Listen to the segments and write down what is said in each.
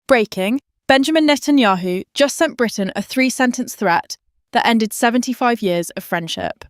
Breaking, Benjamin Netanyahu just sent Britain a 3-sentence threat that ended 75 years of friendship.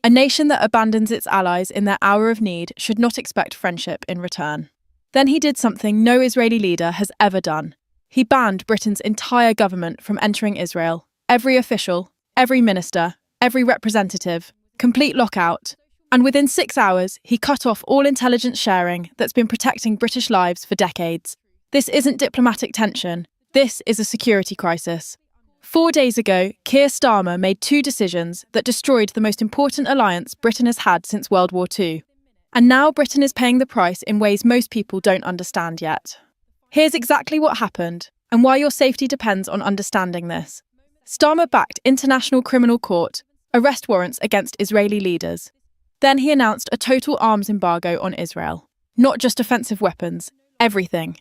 A nation that abandons its allies in their hour of need should not expect friendship in return. Then he did something no Israeli leader has ever done. He banned Britain's entire government from entering Israel. Every official, every minister, every representative, complete lockout. And within 6 hours, he cut off all intelligence sharing that's been protecting British lives for decades. This isn't diplomatic tension. This is a security crisis. 4 days ago, Keir Starmer made 2 decisions that destroyed the most important alliance Britain has had since World War II. And now Britain is paying the price in ways most people don't understand yet. Here's exactly what happened, and why your safety depends on understanding this. Starmer backed International Criminal Court arrest warrants against Israeli leaders. Then he announced a total arms embargo on Israel. Not just offensive weapons, everything,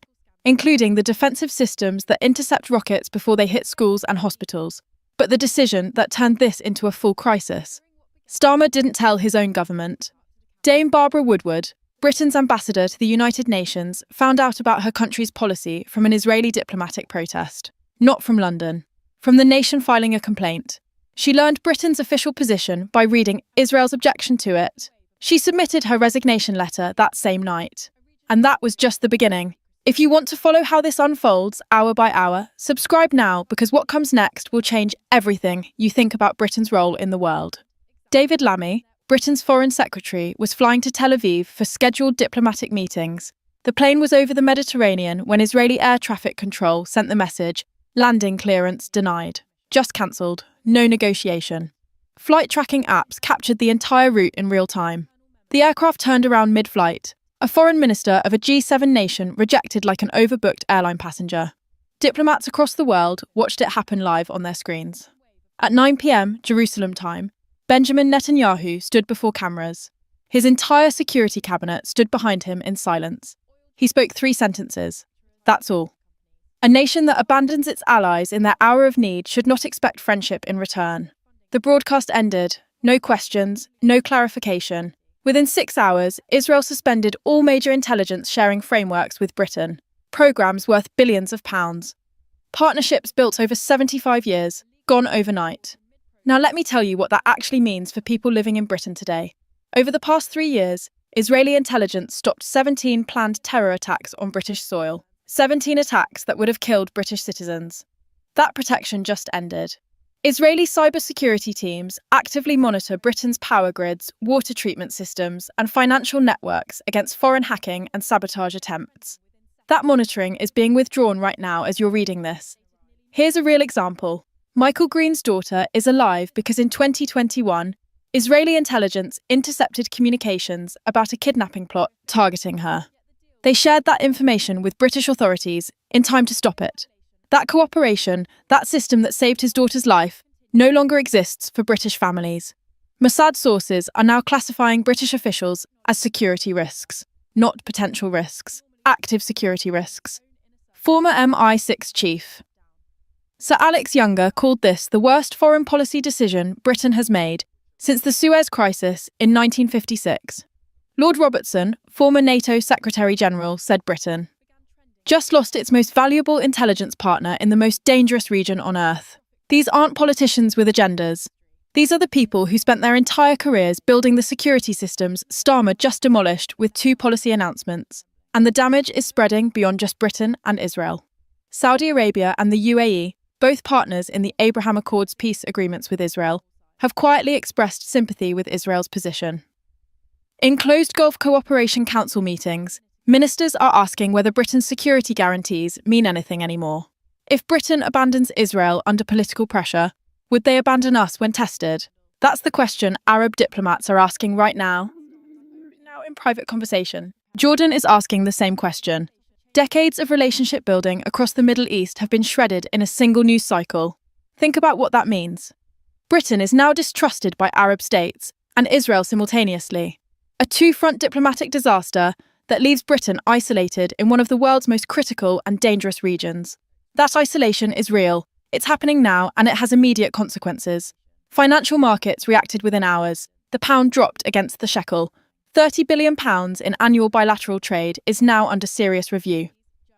including the defensive systems that intercept rockets before they hit schools and hospitals. But the decision that turned this into a full crisis. Starmer didn't tell his own government. Dame Barbara Woodward, Britain's ambassador to the United Nations, found out about her country's policy from an Israeli diplomatic protest. Not from London. From the nation filing a complaint. She learned Britain's official position by reading Israel's objection to it. She submitted her resignation letter that same night. And that was just the beginning. If you want to follow how this unfolds, hour by hour, subscribe now, because what comes next will change everything you think about Britain's role in the world. David Lammy, Britain's Foreign Secretary, was flying to Tel Aviv for scheduled diplomatic meetings. The plane was over the Mediterranean when Israeli air traffic control sent the message, landing clearance denied. Just cancelled. No negotiation. Flight tracking apps captured the entire route in real time. The aircraft turned around mid-flight. A foreign minister of a G7 nation rejected like an overbooked airline passenger. Diplomats across the world watched it happen live on their screens. At 9 p.m. Jerusalem time, Benjamin Netanyahu stood before cameras. His entire security cabinet stood behind him in silence. He spoke 3 sentences. That's all. A nation that abandons its allies in their hour of need should not expect friendship in return. The broadcast ended. No questions, no clarification. Within 6 hours, Israel suspended all major intelligence sharing frameworks with Britain, programs worth billions of pounds. Partnerships built over 75 years, gone overnight. Now let me tell you what that actually means for people living in Britain today. Over the past 3 years, Israeli intelligence stopped 17 planned terror attacks on British soil. 17 attacks that would have killed British citizens. That protection just ended. Israeli cybersecurity teams actively monitor Britain's power grids, water treatment systems, and financial networks against foreign hacking and sabotage attempts. That monitoring is being withdrawn right now as you're reading this. Here's a real example. Michael Green's daughter is alive because in 2021, Israeli intelligence intercepted communications about a kidnapping plot targeting her. They shared that information with British authorities in time to stop it. That cooperation, that system that saved his daughter's life, no longer exists for British families. Mossad sources are now classifying British officials as security risks, not potential risks, active security risks. Former MI6 chief Sir Alex Younger called this the worst foreign policy decision Britain has made since the Suez Crisis in 1956. Lord Robertson, former NATO Secretary-General, said Britain just lost its most valuable intelligence partner in the most dangerous region on Earth. These aren't politicians with agendas. These are the people who spent their entire careers building the security systems Starmer just demolished with 2 policy announcements. And the damage is spreading beyond just Britain and Israel. Saudi Arabia and the UAE, both partners in the Abraham Accords peace agreements with Israel, have quietly expressed sympathy with Israel's position. In closed Gulf Cooperation Council meetings, ministers are asking whether Britain's security guarantees mean anything anymore. If Britain abandons Israel under political pressure, would they abandon us when tested? That's the question Arab diplomats are asking right now. Now in private conversation. Jordan is asking the same question. Decades of relationship building across the Middle East have been shredded in a single news cycle. Think about what that means. Britain is now distrusted by Arab states, and Israel simultaneously. A 2-front diplomatic disaster that leaves Britain isolated in one of the world's most critical and dangerous regions. That isolation is real, it's happening now, and it has immediate consequences. Financial markets reacted within hours. The pound dropped against the shekel. £30 billion in annual bilateral trade is now under serious review.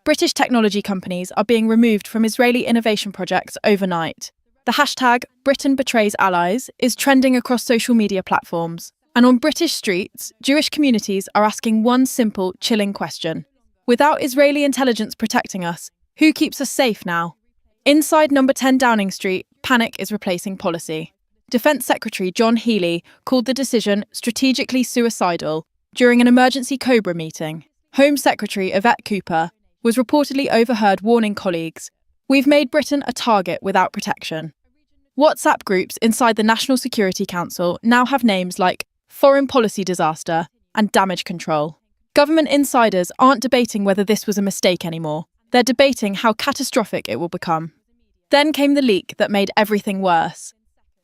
British technology companies are being removed from Israeli innovation projects overnight. The hashtag Britain betrays allies is trending across social media platforms. And on British streets, Jewish communities are asking one simple, chilling question. Without Israeli intelligence protecting us, who keeps us safe now? Inside number 10 Downing Street, panic is replacing policy. Defence Secretary John Healey called the decision strategically suicidal during an emergency Cobra meeting. Home Secretary Yvette Cooper was reportedly overheard warning colleagues, "We've made Britain a target without protection." WhatsApp groups inside the National Security Council now have names like foreign policy disaster and damage control. Government insiders aren't debating whether this was a mistake anymore. They're debating how catastrophic it will become. Then came the leak that made everything worse.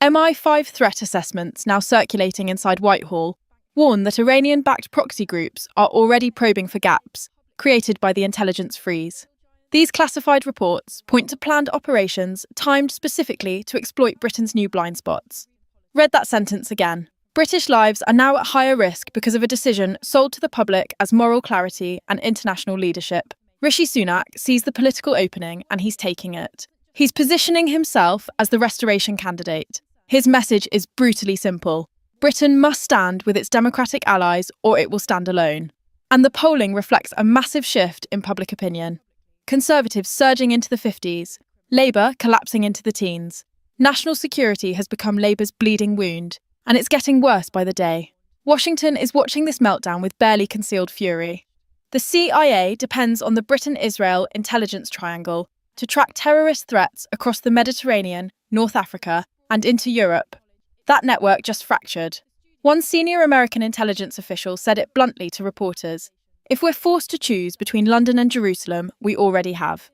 MI5 threat assessments now circulating inside Whitehall warn that Iranian-backed proxy groups are already probing for gaps created by the intelligence freeze. These classified reports point to planned operations timed specifically to exploit Britain's new blind spots. Read that sentence again. British lives are now at higher risk because of a decision sold to the public as moral clarity and international leadership. Rishi Sunak sees the political opening and he's taking it. He's positioning himself as the restoration candidate. His message is brutally simple. Britain must stand with its democratic allies or it will stand alone. And the polling reflects a massive shift in public opinion. Conservatives surging into the 50s, Labour collapsing into the teens. National security has become Labour's bleeding wound, and it's getting worse by the day. Washington is watching this meltdown with barely concealed fury. The CIA depends on the Britain-Israel intelligence triangle to track terrorist threats across the Mediterranean, North Africa, and into Europe. That network just fractured. One senior American intelligence official said it bluntly to reporters, "If we're forced to choose between London and Jerusalem, we already have."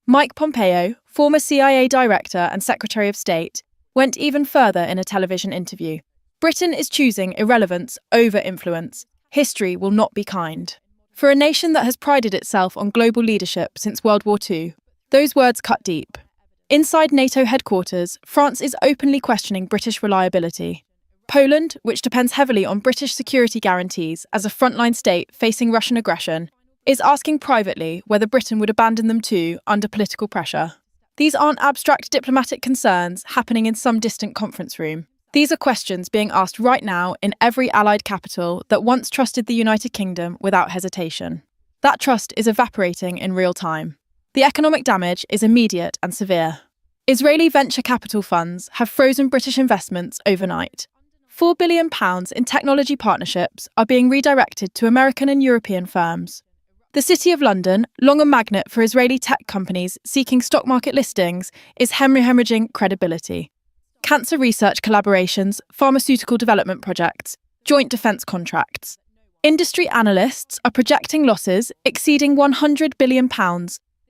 Mike Pompeo, former CIA director and Secretary of State, went even further in a television interview. Britain is choosing irrelevance over influence. History will not be kind. For a nation that has prided itself on global leadership since World War II, those words cut deep. Inside NATO headquarters, France is openly questioning British reliability. Poland, which depends heavily on British security guarantees as a frontline state facing Russian aggression, is asking privately whether Britain would abandon them too under political pressure. These aren't abstract diplomatic concerns happening in some distant conference room. These are questions being asked right now in every allied capital that once trusted the United Kingdom without hesitation. That trust is evaporating in real time. The economic damage is immediate and severe. Israeli venture capital funds have frozen British investments overnight. £4 billion in technology partnerships are being redirected to American and European firms. The City of London, long a magnet for Israeli tech companies seeking stock market listings, is hemorrhaging credibility. Cancer research collaborations, pharmaceutical development projects, joint defence contracts. Industry analysts are projecting losses exceeding £100 billion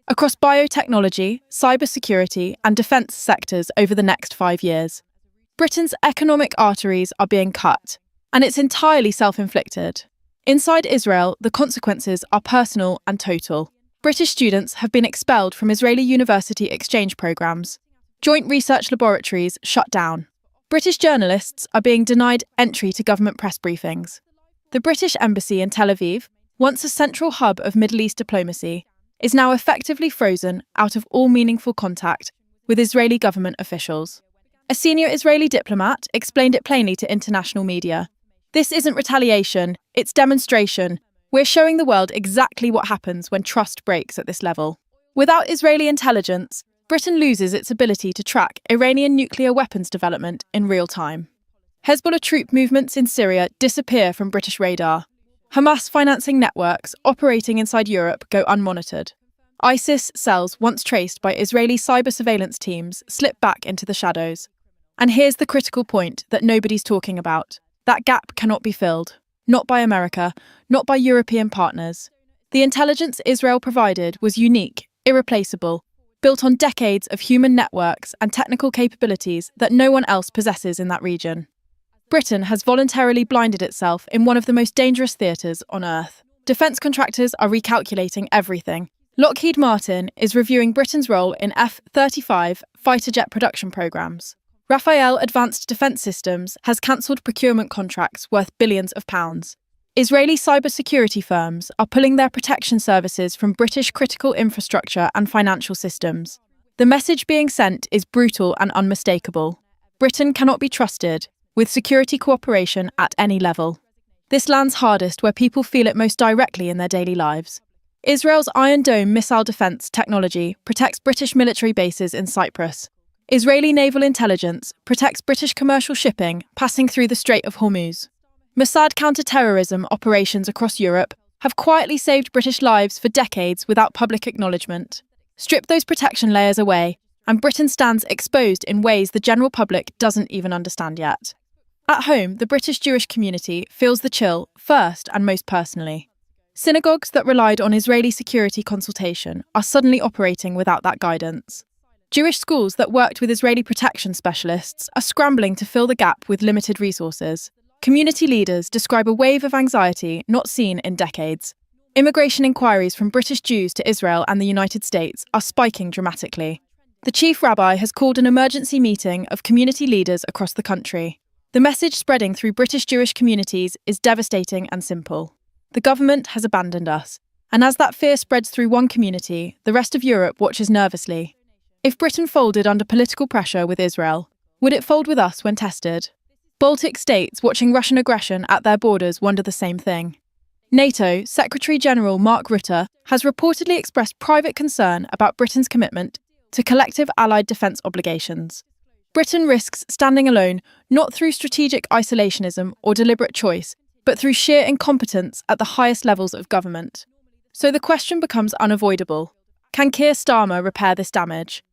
across biotechnology, cybersecurity and defence sectors over the next 5 years. Britain's economic arteries are being cut, and it's entirely self-inflicted. Inside Israel, the consequences are personal and total. British students have been expelled from Israeli university exchange programmes. Joint research laboratories shut down. British journalists are being denied entry to government press briefings. The British Embassy in Tel Aviv, once a central hub of Middle East diplomacy, is now effectively frozen out of all meaningful contact with Israeli government officials. A senior Israeli diplomat explained it plainly to international media. "This isn't retaliation, it's demonstration. We're showing the world exactly what happens when trust breaks at this level." Without Israeli intelligence, Britain loses its ability to track Iranian nuclear weapons development in real time. Hezbollah troop movements in Syria disappear from British radar. Hamas financing networks operating inside Europe go unmonitored. ISIS cells once traced by Israeli cyber surveillance teams slip back into the shadows. And here's the critical point that nobody's talking about. That gap cannot be filled. Not by America, not by European partners. The intelligence Israel provided was unique, irreplaceable, built on decades of human networks and technical capabilities that no one else possesses in that region. Britain has voluntarily blinded itself in one of the most dangerous theatres on Earth. Defence contractors are recalculating everything. Lockheed Martin is reviewing Britain's role in F-35 fighter jet production programmes. Rafael Advanced Defence Systems has cancelled procurement contracts worth billions of pounds. Israeli cybersecurity firms are pulling their protection services from British critical infrastructure and financial systems. The message being sent is brutal and unmistakable. Britain cannot be trusted with security cooperation at any level. This lands hardest where people feel it most directly in their daily lives. Israel's Iron Dome missile defense technology protects British military bases in Cyprus. Israeli naval intelligence protects British commercial shipping passing through the Strait of Hormuz. Mossad counter-terrorism operations across Europe have quietly saved British lives for decades without public acknowledgement. Strip those protection layers away, and Britain stands exposed in ways the general public doesn't even understand yet. At home, the British Jewish community feels the chill first and most personally. Synagogues that relied on Israeli security consultation are suddenly operating without that guidance. Jewish schools that worked with Israeli protection specialists are scrambling to fill the gap with limited resources. Community leaders describe a wave of anxiety not seen in decades. Immigration inquiries from British Jews to Israel and the United States are spiking dramatically. The chief rabbi has called an emergency meeting of community leaders across the country. The message spreading through British Jewish communities is devastating and simple. The government has abandoned us. And as that fear spreads through one community, the rest of Europe watches nervously. If Britain folded under political pressure with Israel, would it fold with us when tested? Baltic states watching Russian aggression at their borders wonder the same thing. NATO Secretary-General Mark Rutte has reportedly expressed private concern about Britain's commitment to collective allied defence obligations. Britain risks standing alone not through strategic isolationism or deliberate choice, but through sheer incompetence at the highest levels of government. So the question becomes unavoidable. Can Keir Starmer repair this damage?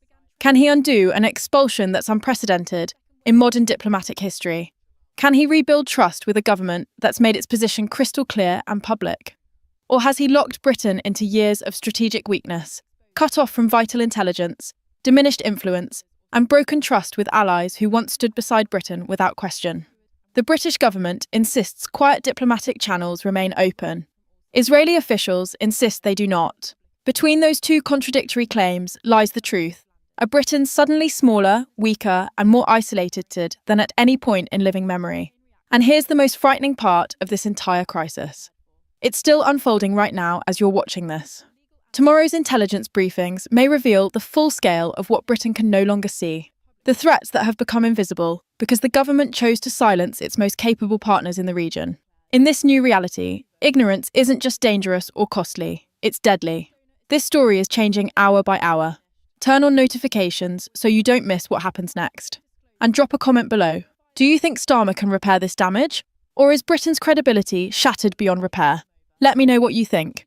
Can he undo an expulsion that's unprecedented in modern diplomatic history? Can he rebuild trust with a government that's made its position crystal clear and public? Or has he locked Britain into years of strategic weakness, cut off from vital intelligence, diminished influence, and broken trust with allies who once stood beside Britain without question? The British government insists quiet diplomatic channels remain open. Israeli officials insist they do not. Between those two contradictory claims lies the truth: a Britain suddenly smaller, weaker, and more isolated than at any point in living memory. And here's the most frightening part of this entire crisis. It's still unfolding right now as you're watching this. Tomorrow's intelligence briefings may reveal the full scale of what Britain can no longer see. The threats that have become invisible because the government chose to silence its most capable partners in the region. In this new reality, ignorance isn't just dangerous or costly, it's deadly. This story is changing hour by hour. Turn on notifications so you don't miss what happens next. And drop a comment below. Do you think Starmer can repair this damage? Or is Britain's credibility shattered beyond repair? Let me know what you think.